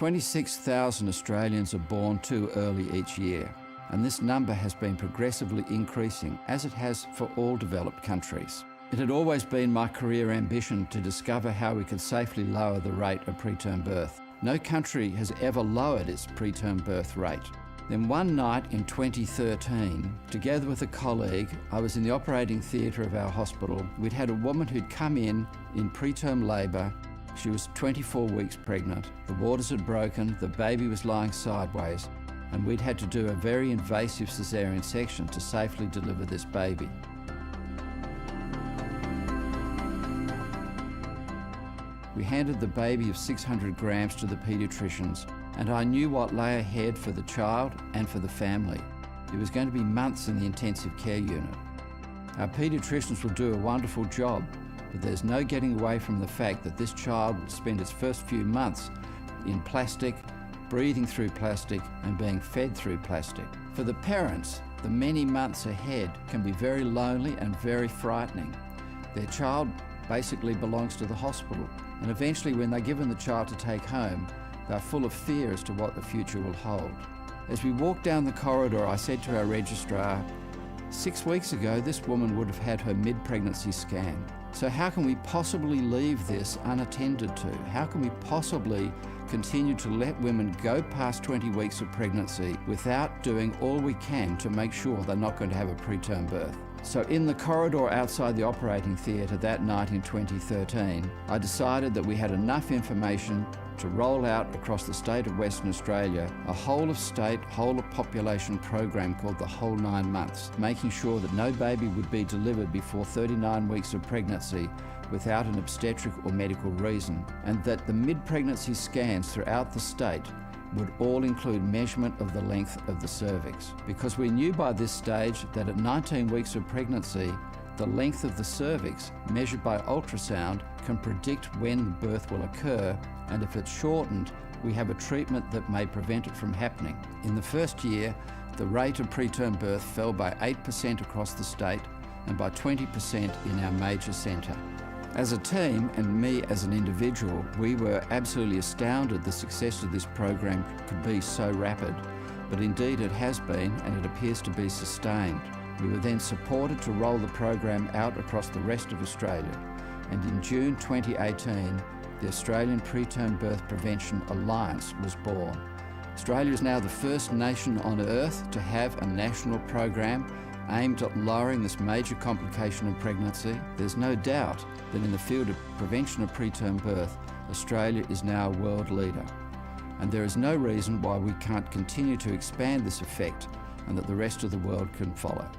26,000 Australians are born too early each year, and this number has been progressively increasing, as it has for all developed countries. It had always been my career ambition to discover how we could safely lower the rate of preterm birth. No country has ever lowered its preterm birth rate. Then one night in 2013, together with a colleague, I was in the operating theatre of our hospital. We'd had a woman who'd come in preterm labour. She was 24 weeks pregnant. The waters had broken, the baby was lying sideways, and we'd had to do a very invasive caesarean section to safely deliver this baby. We handed the baby of 600 grams to the paediatricians, and I knew what lay ahead for the child and for the family. It was going to be months in the intensive care unit. Our paediatricians will do a wonderful job, but there's no getting away from the fact that this child will spend its first few months in plastic, breathing through plastic and being fed through plastic. For the parents, the many months ahead can be very lonely and very frightening. Their child basically belongs to the hospital, and eventually when they're given the child to take home, they're full of fear as to what the future will hold. As we walked down the corridor, I said to our registrar, 6 weeks ago this woman would have had her mid-pregnancy scan. So how can we possibly leave this unattended to? How can we possibly continue to let women go past 20 weeks of pregnancy without doing all we can to make sure they're not going to have a preterm birth? So in the corridor outside the operating theatre that night in 2013, I decided that we had enough information to roll out across the state of Western Australia a whole-of-state, whole-of-population program called the Whole 9 Months, making sure that no baby would be delivered before 39 weeks of pregnancy without an obstetric or medical reason, and that the mid-pregnancy scans throughout the state would all include measurement of the length of the cervix. Because we knew by this stage that at 19 weeks of pregnancy, the length of the cervix, measured by ultrasound, can predict when birth will occur, and if it's shortened, we have a treatment that may prevent it from happening. In the first year, the rate of preterm birth fell by 8% across the state and by 20% in our major centre. As a team, and me as an individual, we were absolutely astounded the success of this program could be so rapid. But indeed it has been, and it appears to be sustained. We were then supported to roll the program out across the rest of Australia. And in June 2018, the Australian Preterm Birth Prevention Alliance was born. Australia is now the first nation on earth to have a national program aimed at lowering this major complication of pregnancy. There's no doubt that in the field of prevention of preterm birth, Australia is now a world leader. And there is no reason why we can't continue to expand this effect and that the rest of the world can follow.